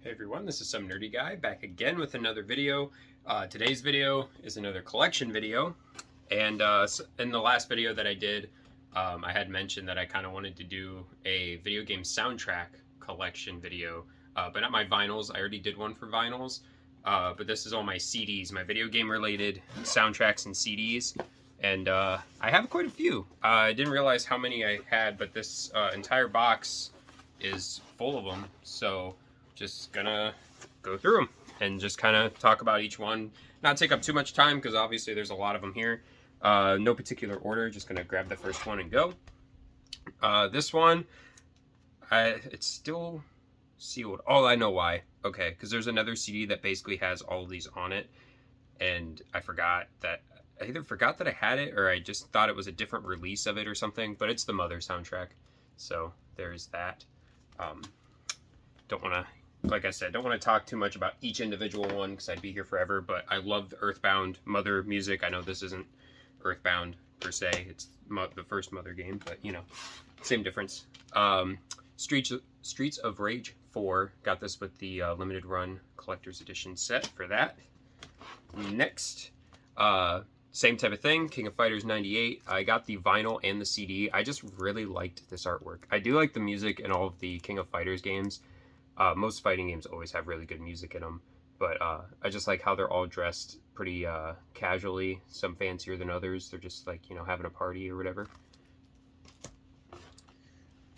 Hey everyone, this is some nerdy guy back again with another video. Today's video is another collection video, and in the last video that I did, I had mentioned that I kind of wanted to do a video game soundtrack collection video, but not my vinyls. I already did one for vinyls, but this is all my CDs, my video game related soundtracks and CDs, and I have quite a few. I didn't realize how many I had, but this entire box is full of them, so just gonna go through them and just kind of talk about each one, not take up too much time because obviously there's a lot of them here. No particular order, just gonna grab the first one and go. This one, it's still sealed. Oh, I know why. Okay, because there's another CD that basically has all of these on it, and I either forgot that I had it or I just thought it was a different release of it or something, but it's the Mother soundtrack, so there's that. Don't want to, like I said, don't want to talk too much about each individual one because I'd be here forever, but I love the Earthbound Mother music. I know this isn't Earthbound per se, it's the first Mother game, but you know, same difference. Streets of Rage 4, got this with the limited run collector's edition set for that. Next, same type of thing, King of Fighters 98. I got the vinyl and the CD. I just really liked this artwork. I do like the music in all of the King of Fighters games. Most fighting games always have really good music in them, but I just like how they're all dressed pretty casually, some fancier than others. They're just like, you know, having a party or whatever.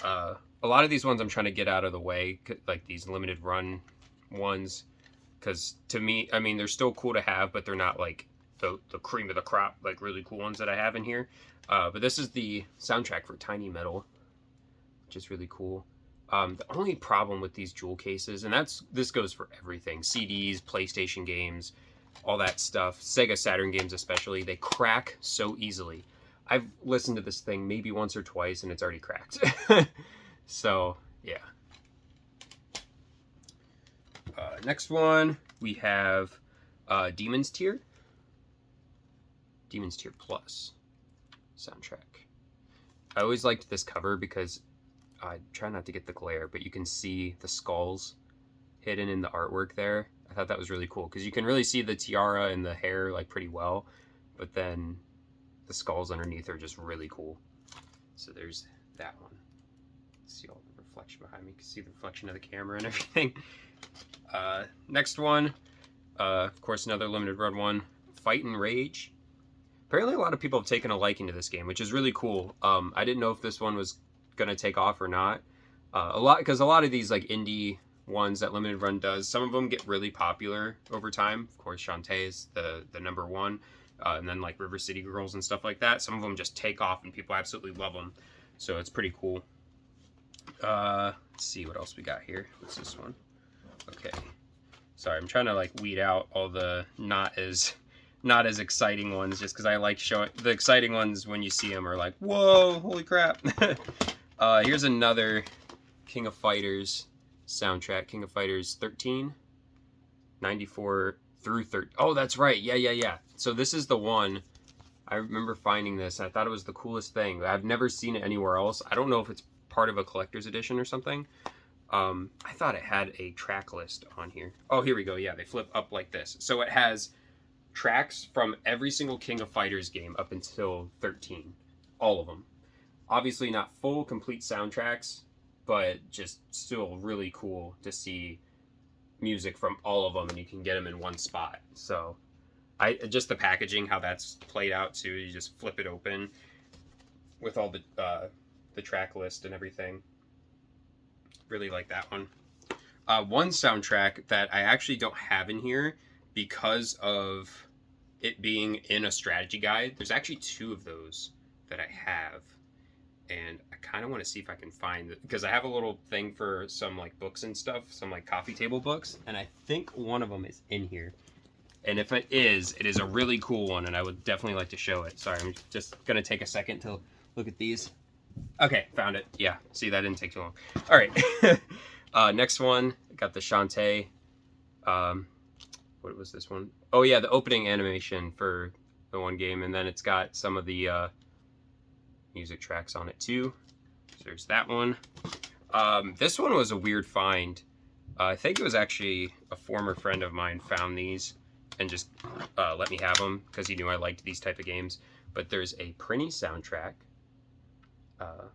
A lot of these ones I'm trying to get out of the way, like these limited run ones, because to me, I mean, they're still cool to have, but they're not like the cream of the crop, like really cool ones that I have in here. But this is the soundtrack for Tiny Metal, which is really cool. The only problem with these jewel cases, and this goes for everything, CDs, PlayStation games, all that stuff, Sega Saturn games especially, they crack so easily. I've listened to this thing maybe once or twice and it's already cracked. So, yeah. Next one, we have Demon's Tier. Demon's Tier Plus soundtrack. I always liked this cover because I try not to get the glare, but you can see the skulls hidden in the artwork there. I thought that was really cool because you can really see the tiara and the hair like pretty well, but then the skulls underneath are just really cool. So there's that one. See all the reflection behind me. You can see the reflection of the camera and everything. Next one, of course, another limited run one, Fight and Rage. Apparently a lot of people have taken a liking to this game, which is really cool. I didn't know if this one was gonna take off or not. Because a lot of these like indie ones that limited run does, some of them get really popular over time. Of course, Shantae is the number one, and then like River City Girls and stuff like that. Some of them just take off and people absolutely love them. So it's pretty cool. Let's see what else we got here. What's this one? Okay, sorry, I'm trying to like weed out all the not as exciting ones, just because I like showing the exciting ones. When you see them are like, whoa, holy crap. Here's another King of Fighters soundtrack, King of Fighters 13, 94 through 30. Oh, that's right. Yeah. So this is the one. I remember finding this. I thought it was the coolest thing. I've never seen it anywhere else. I don't know if it's part of a collector's edition or something. I thought it had a track list on here. Oh, here we go. Yeah, they flip up like this. So it has tracks from every single King of Fighters game up until 13. All of them. Obviously not full, complete soundtracks, but just still really cool to see music from all of them, and you can get them in one spot. So, just the packaging, how that's played out too. You just flip it open with all the track list and everything. Really like that one. One soundtrack that I actually don't have in here because of it being in a strategy guide. There's actually two of those that I have. And I kind of want to see if I can find it, because I have a little thing for some like books and stuff, some like coffee table books, and I think one of them is in here. And if it is a really cool one, and I would definitely like to show it. Sorry, I'm just going to take a second to look at these. Okay, found it. Yeah, see, that didn't take too long. All right. Next one, got the Shantae. What was this one? Oh yeah, the opening animation for the one game, and then it's got some of the music tracks on it too. So there's that one. This one was a weird find. I think it was actually a former friend of mine found these and just let me have them because he knew I liked these type of games. But there's a Prinny soundtrack.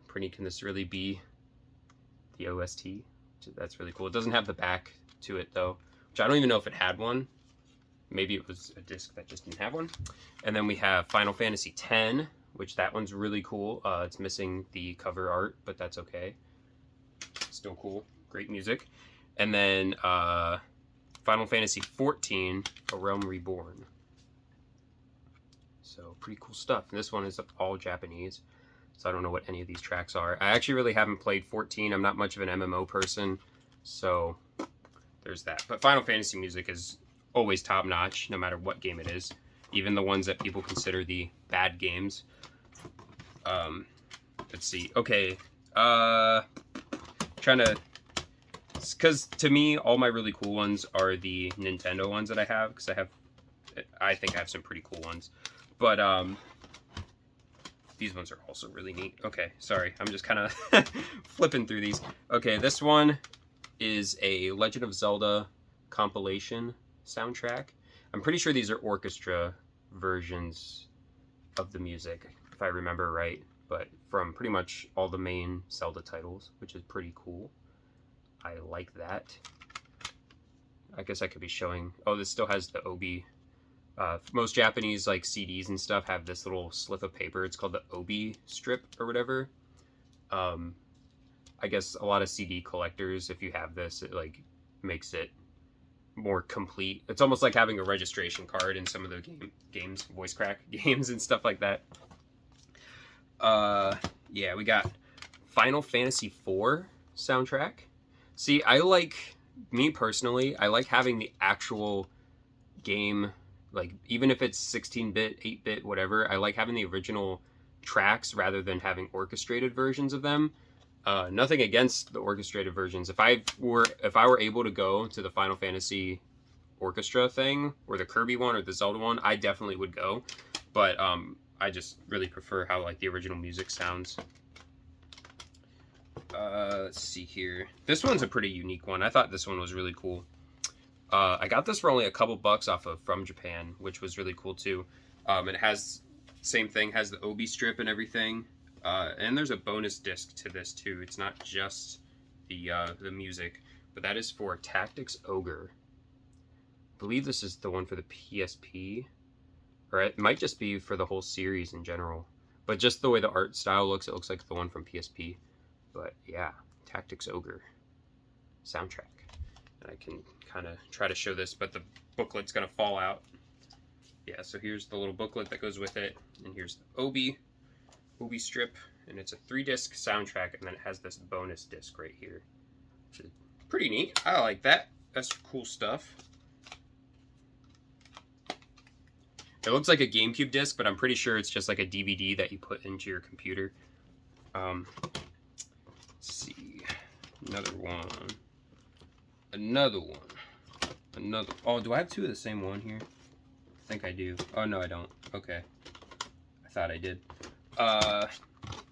Prinny, can this really be the OST? That's really cool. It doesn't have the back to it though, which I don't even know if it had one. Maybe it was a disc that just didn't have one. And then we have Final Fantasy X, which that one's really cool. It's missing the cover art, but that's okay. Still cool. Great music. And then Final Fantasy XIV, A Realm Reborn. So pretty cool stuff. And this one is all Japanese, so I don't know what any of these tracks are. I actually really haven't played 14. I'm not much of an MMO person, so there's that. But Final Fantasy music is always top notch, no matter what game it is. Even the ones that people consider the bad games. Let's see. Okay. Trying to... Because to me, all my really cool ones are the Nintendo ones that I have. Because I think I have some pretty cool ones. But these ones are also really neat. Okay, sorry. I'm just kind of flipping through these. Okay, this one is a Legend of Zelda compilation soundtrack. I'm pretty sure these are orchestra versions of the music, if I remember right, but from pretty much all the main Zelda titles, which is pretty cool. I like that. I guess I could be showing... Oh, this still has the Obi. Most Japanese like CDs and stuff have this little slip of paper. It's called the Obi strip or whatever. I guess a lot of CD collectors, if you have this, it like makes it more complete. It's almost like having a registration card in some of the games, voice crack games and stuff like that. Yeah, we got Final Fantasy IV soundtrack. See, me personally, I like having the actual game, like even if it's 16-bit, 8-bit, whatever, I like having the original tracks rather than having orchestrated versions of them. Nothing against the orchestrated versions. If I were able to go to the Final Fantasy orchestra thing, or the Kirby one, or the Zelda one, I definitely would go. But I just really prefer how like the original music sounds. Let's see here. This one's a pretty unique one. I thought this one was really cool. I got this for only a couple bucks off of From Japan, which was really cool too. It has same thing, has the Obi strip and everything. And there's a bonus disc to this too. It's not just the music, but that is for Tactics Ogre. I believe this is the one for the PSP, or it might just be for the whole series in general. But just the way the art style looks, it looks like the one from PSP. But yeah, Tactics Ogre soundtrack. And I can kind of try to show this, but the booklet's gonna fall out. Yeah, so here's the little booklet that goes with it, and here's the Obi strip, and it's a 3-disc soundtrack, and then it has this bonus disc right here, which is pretty neat. I like that. That's cool stuff. It looks like a GameCube disc, but I'm pretty sure it's just like a DVD that you put into your computer. Let's see, another one. Oh, do I have two of the same one here? I think I do. Oh no, I don't. Okay, I thought I did.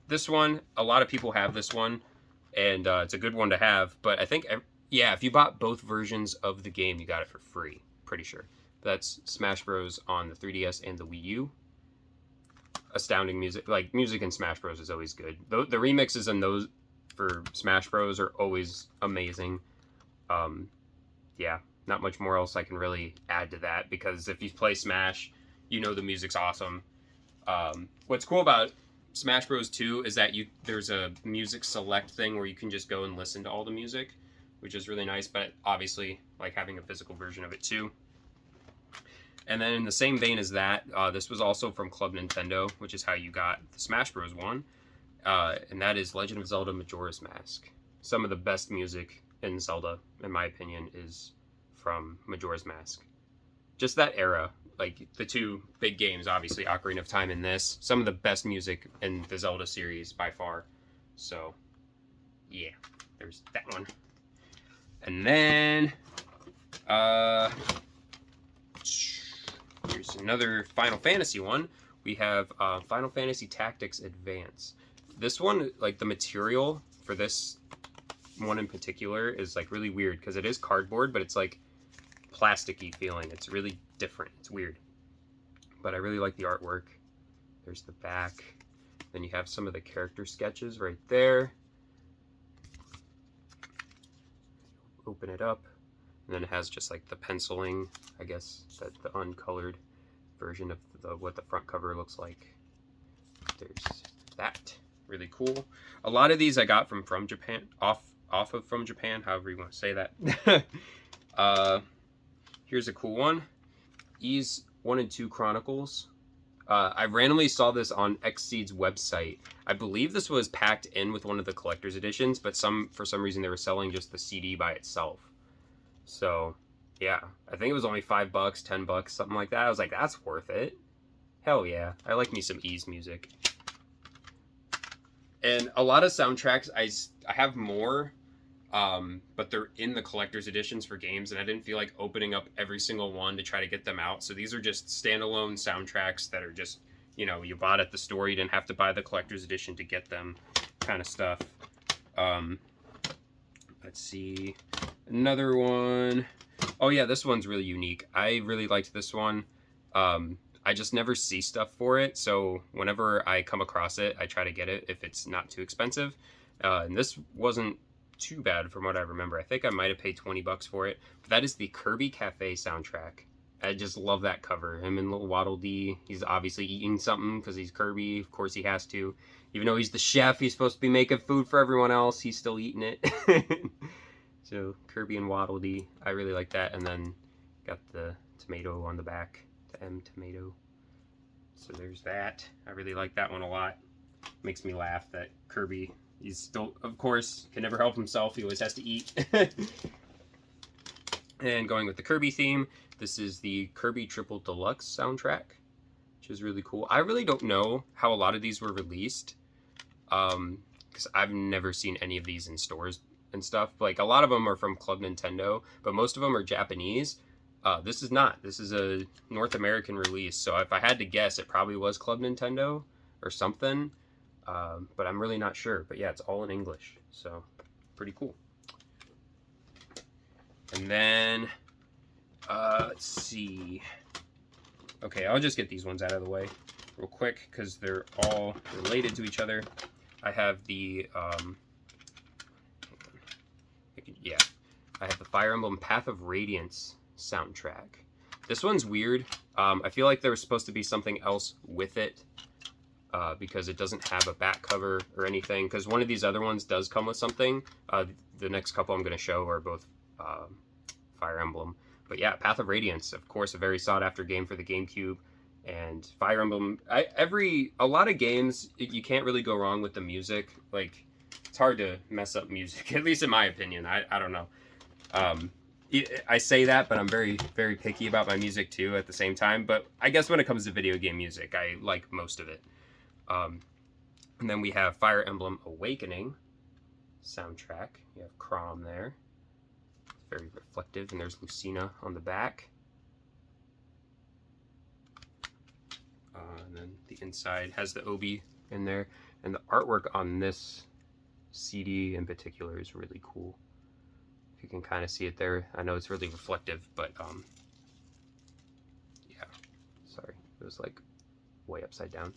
This one, a lot of people have this one, and it's a good one to have, but I think, yeah, if you bought both versions of the game, you got it for free, pretty sure. That's Smash Bros. On the 3DS and the Wii U. Astounding music. Like, music in Smash Bros. Is always good. The remixes in those for Smash Bros. Are always amazing. Yeah, not much more else I can really add to that, because if you play Smash, you know the music's awesome. What's cool about Smash Bros. 2 is that there's a music select thing where you can just go and listen to all the music, which is really nice, but obviously like having a physical version of it too. And then in the same vein as that, this was also from Club Nintendo, which is how you got the Smash Bros. One, and that is Legend of Zelda Majora's Mask. Some of the best music in Zelda, in my opinion, is from Majora's Mask. Just that era, like the two big games, obviously Ocarina of Time and this, some of the best music in the Zelda series by far. So, yeah, there's that one. And then, here's another Final Fantasy one. We have Final Fantasy Tactics Advance. This one, like the material for this one in particular is like really weird because it is cardboard, but it's like plasticky feeling. It's really different. It's weird. But I really like the artwork. There's the back. Then you have some of the character sketches right there. Open it up. And then it has just like the penciling, I guess, that the uncolored version of what the front cover looks like. There's that. Really cool. A lot of these I got from Japan, off of From Japan, however you want to say that. Here's a cool one. Ys 1 and 2 Chronicles. I randomly saw this on Xseed's website. I believe this was packed in with one of the collector's editions, but for some reason they were selling just the CD by itself. So, yeah. I think it was only $5, $10, something like that. I was like, that's worth it. Hell yeah. I like me some Ys music. And a lot of soundtracks, I have more, but they're in the collector's editions for games, and I didn't feel like opening up every single one to try to get them out. So these are just standalone soundtracks that are just, you know, you bought at the store, you didn't have to buy the collector's edition to get them, kind of stuff. Let's see, another one. Oh yeah, this one's really unique. I really liked this one. I just never see stuff for it, so whenever I come across it, I try to get it if it's not too expensive. And this wasn't too bad from what I remember. I think I might have paid $20 for it. But that is the Kirby Cafe soundtrack. I just love that cover. Him and little Waddle Dee. He's obviously eating something because he's Kirby. Of course he has to. Even though he's the chef, he's supposed to be making food for everyone else. He's still eating it. So Kirby and Waddle Dee. I really like that. And then got the tomato on the back. The M tomato. So there's that. I really like that one a lot. Makes me laugh that Kirby, he's still, of course, can never help himself. He always has to eat. And going with the Kirby theme, this is the Kirby Triple Deluxe soundtrack, which is really cool. I really don't know how a lot of these were released, because I've never seen any of these in stores and stuff. Like, a lot of them are from Club Nintendo, but most of them are Japanese. This is not. This is a North American release, so if I had to guess, it probably was Club Nintendo or something, but I'm really not sure. But yeah, it's all in English, so pretty cool. And then, let's see. Okay, I'll just get these ones out of the way real quick, because they're all related to each other. I have the, yeah, I have the Fire Emblem Path of Radiance soundtrack. This one's weird. I feel like there was supposed to be something else with it, because it doesn't have a back cover or anything, because one of these other ones does come with something. The next couple I'm going to show are both Fire Emblem. But yeah, Path of Radiance, of course, a very sought after game for the GameCube. And Fire Emblem, a lot of games, you can't really go wrong with the music. Like, it's hard to mess up music, at least in my opinion. I don't know. I say that, but I'm very, very picky about my music too at the same time. But I guess when it comes to video game music, I like most of it. And then we have Fire Emblem Awakening soundtrack. You have Chrom there. Very reflective, and there's Lucina on the back. And then the inside has the Obi in there, and the artwork on this CD in particular is really cool. If you can kind of see it there, I know it's really reflective, but yeah, sorry, it was like way upside down.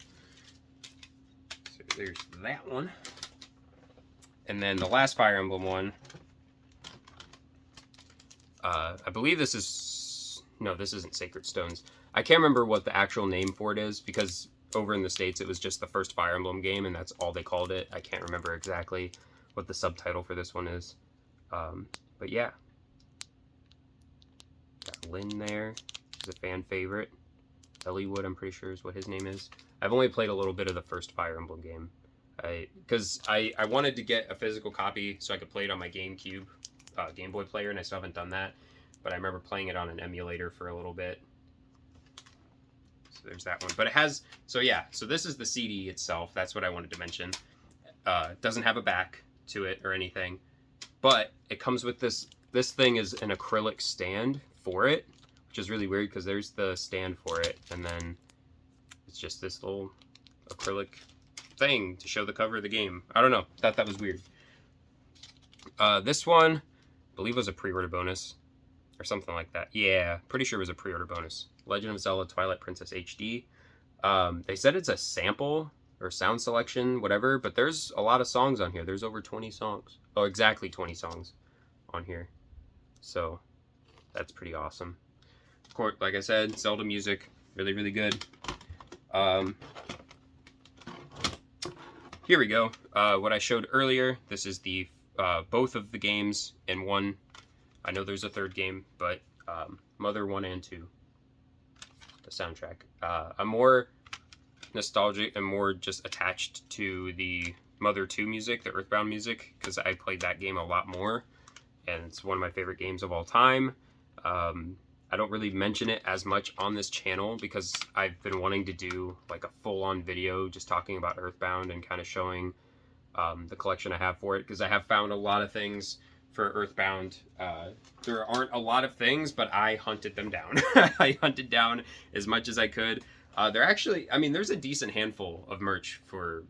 So there's that one, and then the last Fire Emblem one. I believe this is, no, this isn't Sacred Stones. I can't remember what the actual name for it is, because over in the States it was just the first Fire Emblem game, and that's all they called it. I can't remember exactly what the subtitle for this one is. But yeah. Got Lynn there. He's a fan favorite. Elliewood, I'm pretty sure is what his name is. I've only played a little bit of the first Fire Emblem game. Because I wanted to get a physical copy so I could play it on my GameCube. Game Boy player, and I still haven't done that, but I remember playing it on an emulator for a little bit. So there's that one. But it has, so yeah, so this is the CD itself. That's what I wanted to mention. It doesn't have a back to it or anything, but it comes with this thing is an acrylic stand for it, which is really weird because there's the stand for it, and then it's just this little acrylic thing to show the cover of the game. I don't know, thought that was weird. This one, I believe was a pre-order bonus or something like that. Yeah, pretty sure it was a pre-order bonus. Legend of Zelda Twilight Princess HD. They said it's a sample or sound selection, whatever, but there's a lot of songs on here. There's over 20 songs. Oh, exactly 20 songs on here. So that's pretty awesome. Of course, like I said, Zelda music, really, really good. Here we go. What I showed earlier, this is the both of the games in one. I know there's a third game, but Mother 1 and 2, the soundtrack. I'm more nostalgic and more just attached to the Mother 2 music, the Earthbound music, because I played that game a lot more, and it's one of my favorite games of all time. I don't really mention it as much on this channel because I've been wanting to do like a full-on video just talking about Earthbound and kind of showing the collection I have for it, because I have found a lot of things for Earthbound. There aren't a lot of things, but I hunted them down. I hunted down as much as I could. They're actually, I mean, there's a decent handful of merch for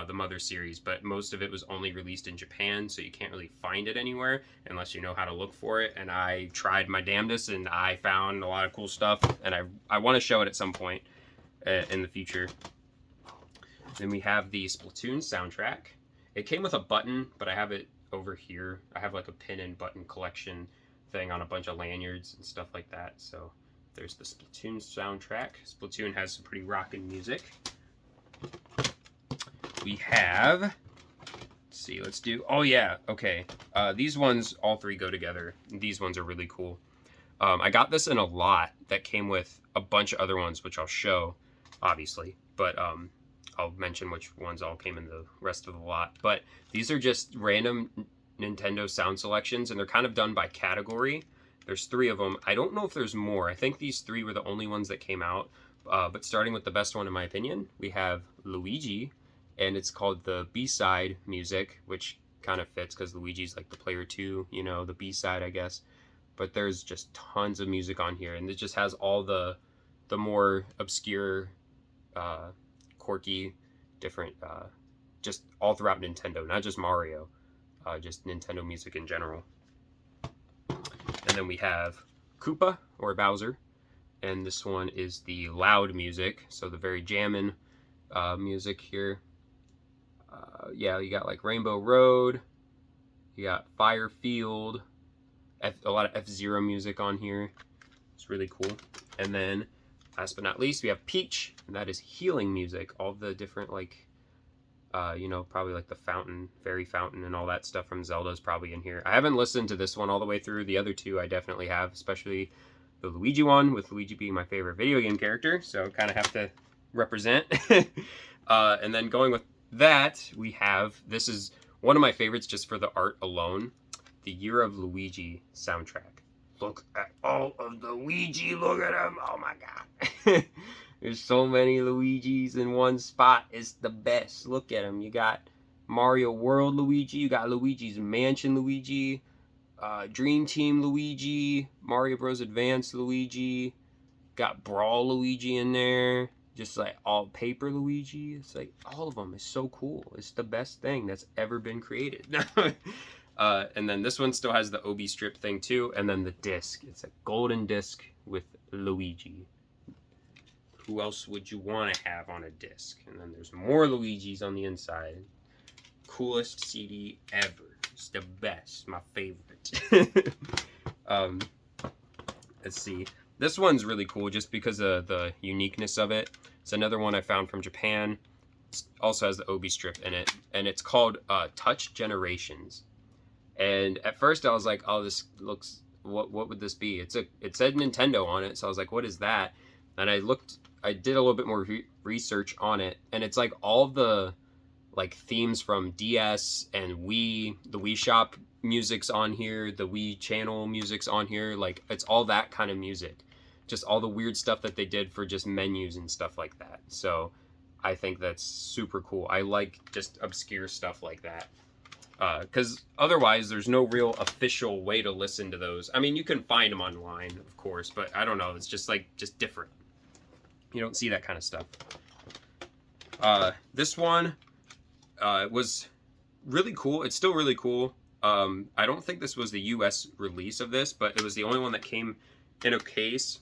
the Mother series, but most of it was only released in Japan, so you can't really find it anywhere unless you know how to look for it. And I tried my damnedest, and I found a lot of cool stuff, and I want to show it at some point in the future. Then we have the Splatoon soundtrack. It came with a button, but I have it over here. I have like a pin and button collection thing on a bunch of lanyards and stuff like that. So there's the Splatoon soundtrack. Splatoon has some pretty rockin' music. We have, let's see, let's do, oh yeah, okay. These ones, all three go together. These ones are really cool. I got this in a lot that came with a bunch of other ones, which I'll show, obviously. But I'll mention which ones all came in the rest of the lot. But these are just random Nintendo sound selections, and they're kind of done by category. There's 3 of them. I don't know if there's more. I think these 3 were the only ones that came out. But starting with the best one, in my opinion, we have Luigi. And it's called the B-side music, which kind of fits because Luigi's like the player 2, you know, the B-side, I guess. But there's just tons of music on here, and it just has all the more obscure, quirky, different, just all throughout Nintendo, not just Mario, just Nintendo music in general. And then we have Koopa, or Bowser, and this one is the loud music, so the very jammin' music here. Yeah, you got like Rainbow Road, you got Fire Field, a lot of F-Zero music on here. It's really cool. And then, last but not least, we have Peach, and that is healing music. All the different, like, you know, probably like the fountain, fairy fountain, and all that stuff from Zelda is probably in here. I haven't listened to this one all the way through. The other 2 I definitely have, especially the Luigi one, with Luigi being my favorite video game character, so kind of have to represent. And then going with that, we have, this is one of my favorites just for the art alone, the Year of Luigi soundtrack. Look at all of the Luigi, look at them, oh my god. There's so many Luigis in one spot, it's the best. Look at them, you got Mario World Luigi, you got Luigi's Mansion Luigi, Dream Team Luigi, Mario Bros. Advance Luigi, got Brawl Luigi in there. Just like all paper Luigi. It's like all of them is so cool. It's the best thing that's ever been created. And then this one still has the Obi strip thing too. And then the disc. It's a golden disc with Luigi. Who else would you want to have on a disc? And then there's more Luigis on the inside. Coolest CD ever. It's the best. My favorite. Let's see. This one's really cool just because of the uniqueness of it. It's another one I found from Japan. It also has the Obi strip in it, and it's called Touch Generations. And at first I was like, oh, this looks, what would this be? It said Nintendo on it, so I was like, what is that? And I did a little bit more research on it, and it's like all the like themes from DS and Wii, the Wii Shop music's on here, the Wii Channel music's on here, like it's all that kind of music. Just all the weird stuff that they did for just menus and stuff like that. So I think that's super cool. I like just obscure stuff like that. Because otherwise there's no real official way to listen to those. I mean, you can find them online, of course, but I don't know. It's just like, just different. You don't see that kind of stuff. This one was really cool. It's still really cool. I don't think this was the US release of this, but it was the only one that came in a case.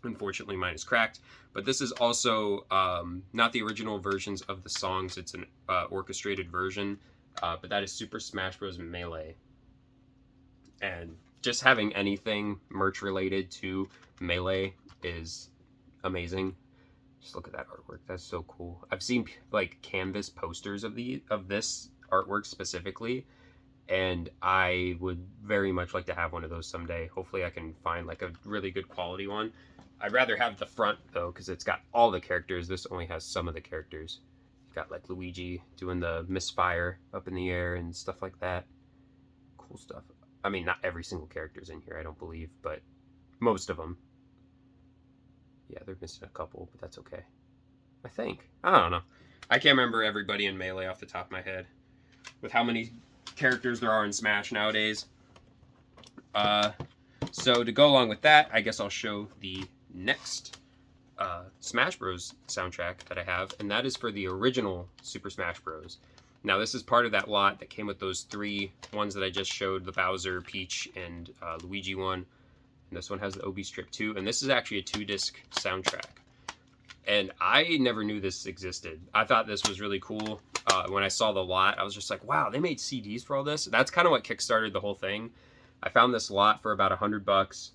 Unfortunately, mine is cracked. But this is also not the original versions of the songs. It's an orchestrated version. But that is Super Smash Bros. Melee. And just having anything merch related to Melee is amazing. Just look at that artwork. That's so cool. I've seen like canvas posters of this artwork specifically, and I would very much like to have one of those someday. Hopefully I can find like a really good quality one. I'd rather have the front though, because it's got all the characters. This only has some of the characters. You've got like Luigi doing the misfire up in the air and stuff like that. Cool stuff. I mean, not every single character's in here, I don't believe, but most of them. Yeah, they're missing a couple, but that's okay. I think. I don't know. I can't remember everybody in Melee off the top of my head. With how many characters there are in Smash nowadays. So to go along with that, I guess I'll show the next Smash Bros. Soundtrack that I have, and that is for the original Super Smash Bros. Now this is part of that lot that came with those 3 ones that I just showed, the Bowser, Peach, and Luigi one. And this one has the OB strip too, and this is actually a 2-disc soundtrack. And I never knew this existed. I thought this was really cool. When I saw the lot, I was just like, wow, they made CDs for all this? That's kind of what kickstarted the whole thing. I found this lot for about $100,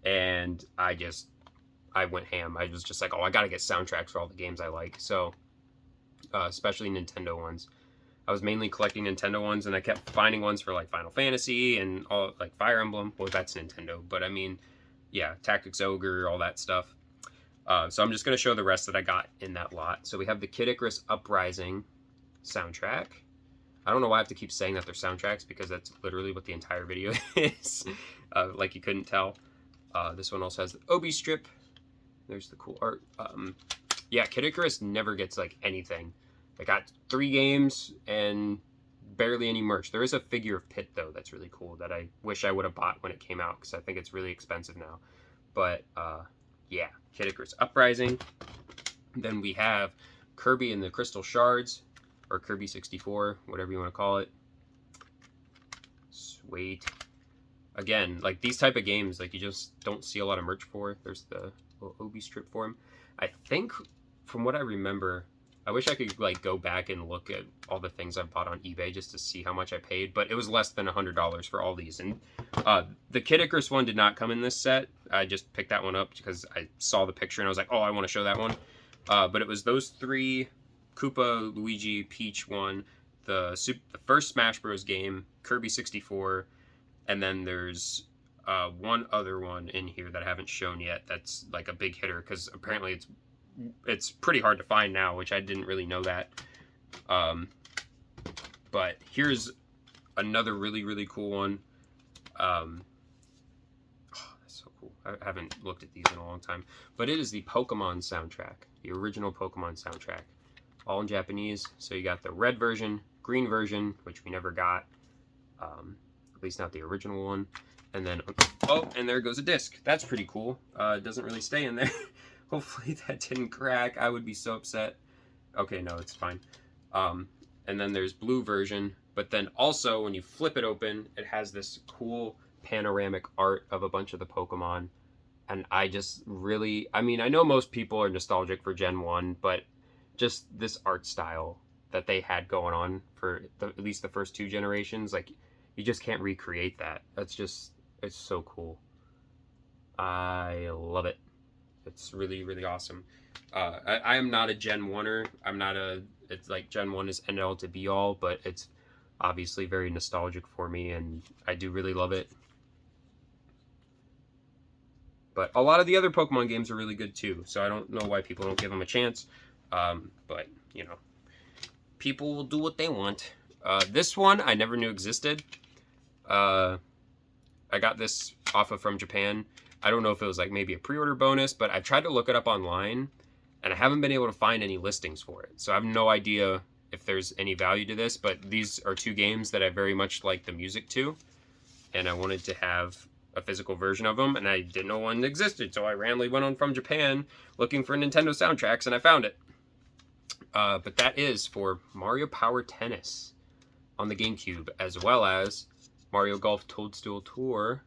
and I went ham. I was just like, oh, I gotta get soundtracks for all the games I like. So, especially Nintendo ones. I was mainly collecting Nintendo ones, and I kept finding ones for like Final Fantasy and all like Fire Emblem. Well, that's Nintendo, but I mean, yeah, Tactics Ogre, all that stuff. So I'm just gonna show the rest that I got in that lot. So we have the Kid Icarus Uprising soundtrack. I don't know why I have to keep saying that they're soundtracks, because that's literally what the entire video is. Like you couldn't tell. This one also has the OB strip. There's the cool art. Yeah, Kid Icarus never gets like anything. I got 3 games and barely any merch. There is a figure of Pit though that's really cool that I wish I would have bought when it came out, because I think it's really expensive now. But yeah, Kid Icarus Uprising. Then we have Kirby and the Crystal Shards, or Kirby 64, whatever you want to call it. Sweet. Again, like these type of games, like you just don't see a lot of merch for. There's the little OB strip for him. I think, from what I remember, I wish I could like go back and look at all the things I've bought on eBay just to see how much I paid, but it was less than $100 for all these. And the Kid Icarus one did not come in this set. I just picked that one up because I saw the picture and I was like, oh, I want to show that one. But it was those 3, Koopa, Luigi, Peach one, the first Smash Bros. Game, Kirby 64, and then there's one other one in here that I haven't shown yet that's like a big hitter, because apparently it's pretty hard to find now, which I didn't really know that. But here's another really, really cool one. Oh, that's so cool. I haven't looked at these in a long time. But it is the Pokemon soundtrack, the original Pokemon soundtrack. All in Japanese. So you got the red version, green version, which we never got. At least not the original one. And then, oh, and there goes a disc. That's pretty cool. It doesn't really stay in there. Hopefully that didn't crack. I would be so upset. Okay, no, it's fine. And then there's blue version. But then also, when you flip it open, it has this cool panoramic art of a bunch of the Pokemon. And I just really, I mean, I know most people are nostalgic for Gen 1, but just this art style that they had going on for at least the first 2 generations, like, you just can't recreate that. It's so cool. I love it. It's really, really awesome. I am not a Gen 1er. It's like Gen 1 is end all to be all, but it's obviously very nostalgic for me, and I do really love it. But a lot of the other Pokemon games are really good too, so I don't know why people don't give them a chance. But, you know, people will do what they want. This one I never knew existed. I got this off of from Japan. I don't know if it was like maybe a pre-order bonus, but I've tried to look it up online, and I haven't been able to find any listings for it. So I have no idea if there's any value to this, but these are 2 games that I very much like the music to, and I wanted to have a physical version of them, and I didn't know one existed, so I randomly went on from Japan looking for Nintendo soundtracks, and I found it. But that is for Mario Power Tennis. on the GameCube, as well as Mario Golf Toadstool Tour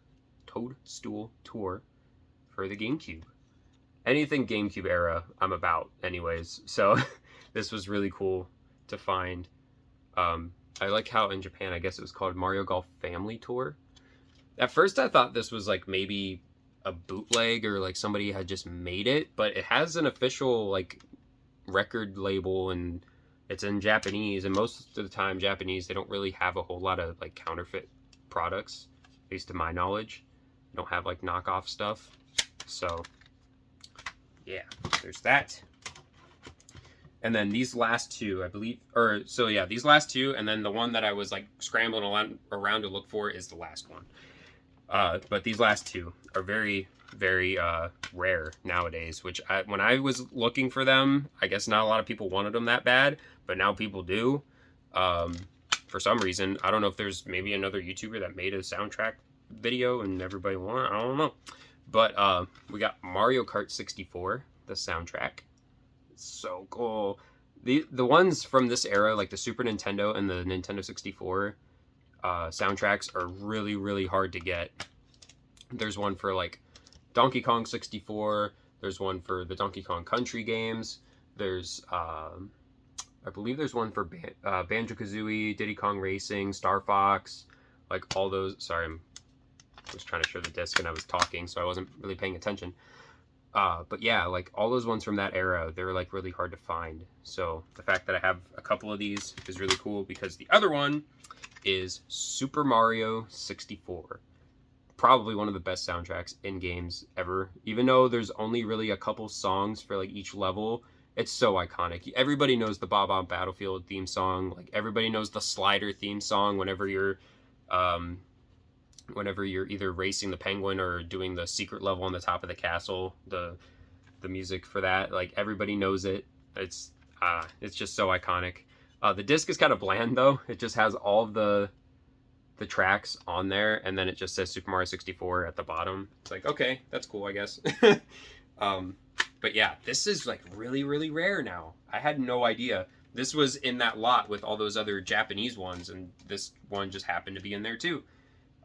for the GameCube. Anything GameCube era, I'm about, anyways. So this was really cool to find. I like how in Japan, I guess it was called Mario Golf Family Tour. At first, I thought this was like maybe a bootleg or like somebody had just made it, but it has an official like record label and it's in Japanese. And most of the time, Japanese, they don't really have a whole lot of like counterfeit products, at least to my knowledge. They don't have like knockoff stuff. So yeah, there's that. And then these last two, I believe, these last two, and then the one that I was like scrambling around to look for is the last one. But these last two are very, very rare nowadays, which when I was looking for them, I guess not a lot of people wanted them that bad, but now people do. For some reason, I don't know if there's maybe another YouTuber that made a soundtrack video and everybody wanted, I don't know. But we got Mario Kart 64, the soundtrack. So cool. The ones from this era, like the Super Nintendo and the Nintendo 64 soundtracks, are really, really hard to get. There's one for like Donkey Kong 64. There's one for the Donkey Kong Country games. There's I believe there's one for Banjo-Kazooie, Diddy Kong Racing, Star Fox, like all those. Sorry, I was trying to show the disc and I was talking, so I wasn't really paying attention. But yeah, like all those ones from that era, they're like really hard to find. So the fact that I have a couple of these is really cool, because the other one is Super Mario 64. Probably one of the best soundtracks in games ever. Even though there's only really a couple songs for like each level, it's so iconic. Everybody knows the Bob on Battlefield theme song. Like everybody knows the Slider theme song whenever you're either racing the penguin or doing the secret level on the top of the castle. The music for that, like everybody knows it. It's just so iconic. The disc is kind of bland though. It just has all of the tracks on there, and then it just says Super Mario 64 at the bottom. It's like, okay, that's cool, I guess. But yeah, this is like really, really rare now. I had no idea. This was in that lot with all those other Japanese ones, and this one just happened to be in there too.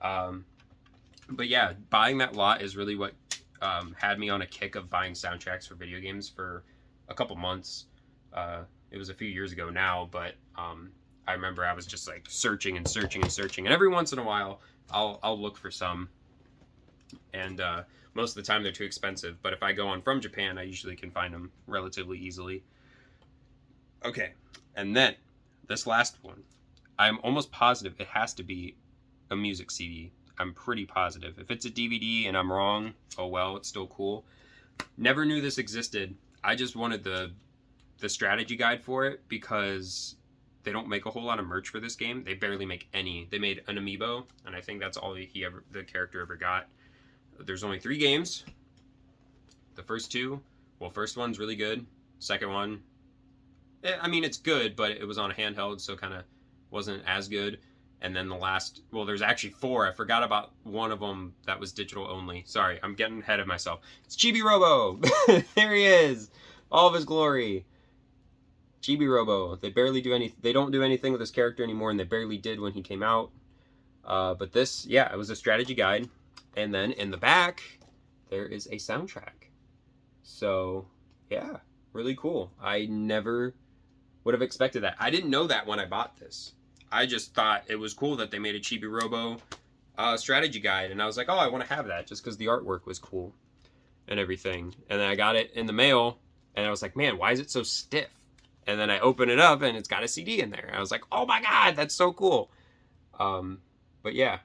But yeah, buying that lot is really what had me on a kick of buying soundtracks for video games for a couple months. It was a few years ago now, but I remember I was just like searching and searching and searching, and every once in a while I'll look for some, and most of the time they're too expensive, but if I go on from Japan, I usually can find them relatively easily. Okay, and then this last one, I'm almost positive it has to be a music CD. I'm pretty positive. If it's a DVD and I'm wrong, oh well, it's still cool. Never knew this existed. I just wanted the strategy guide for it, because they don't make a whole lot of merch for this game. They barely make any. They made an amiibo, and I think that's all the character ever got. There's only 3 games. The first one's really good. Second one, I mean, it's good, but it was on a handheld, so kind of wasn't as good. And then the last, there's actually 4. I forgot about one of them that was digital only. Sorry, I'm getting ahead of myself. It's Chibi Robo. There he is. All of his glory. Chibi Robo. They don't do anything with this character anymore, and they barely did when he came out. But this, yeah, it was a strategy guide. And then in the back, there is a soundtrack. So, yeah, really cool. I never would have expected that. I didn't know that when I bought this. I just thought it was cool that they made a Chibi Robo strategy guide. And I was like, oh, I want to have that, just because the artwork was cool and everything. And then I got it in the mail, and I was like, man, why is it so stiff? And then I open it up, and it's got a CD in there. I was like, oh my God, that's so cool. But yeah.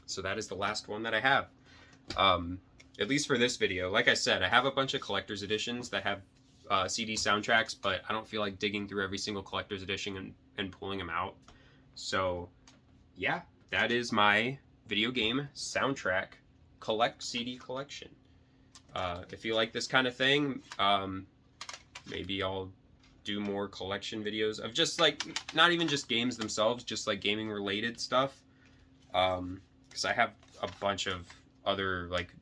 So that is the last one that I have. At least for this video. Like I said, I have a bunch of collector's editions that have CD soundtracks, but I don't feel like digging through every single collector's edition and pulling them out. So yeah, that is my video game soundtrack CD collection. If you like this kind of thing, maybe I'll do more collection videos of just like, not even just games themselves, just like gaming related stuff. Because I have a bunch of other like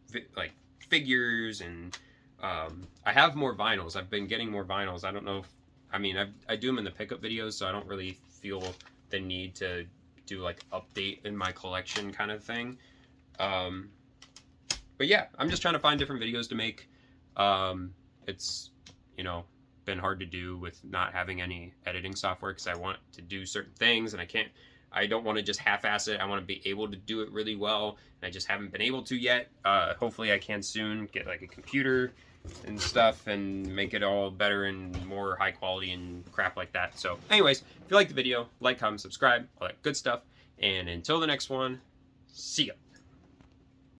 figures, and I have more vinyls. I've been getting more vinyls. I don't know if, I do them in the pickup videos, so I don't really feel the need to do like update in my collection kind of thing. But yeah, I'm just trying to find different videos to make. It's, you know, been hard to do with not having any editing software because I want to do certain things and I don't want to just half-ass it. I want to be able to do it really well, and I just haven't been able to yet. Hopefully I can soon get like a computer and stuff and make it all better and more high quality and crap like that. So anyways, if you like the video, like, comment, subscribe, all that good stuff. And until the next one, see ya.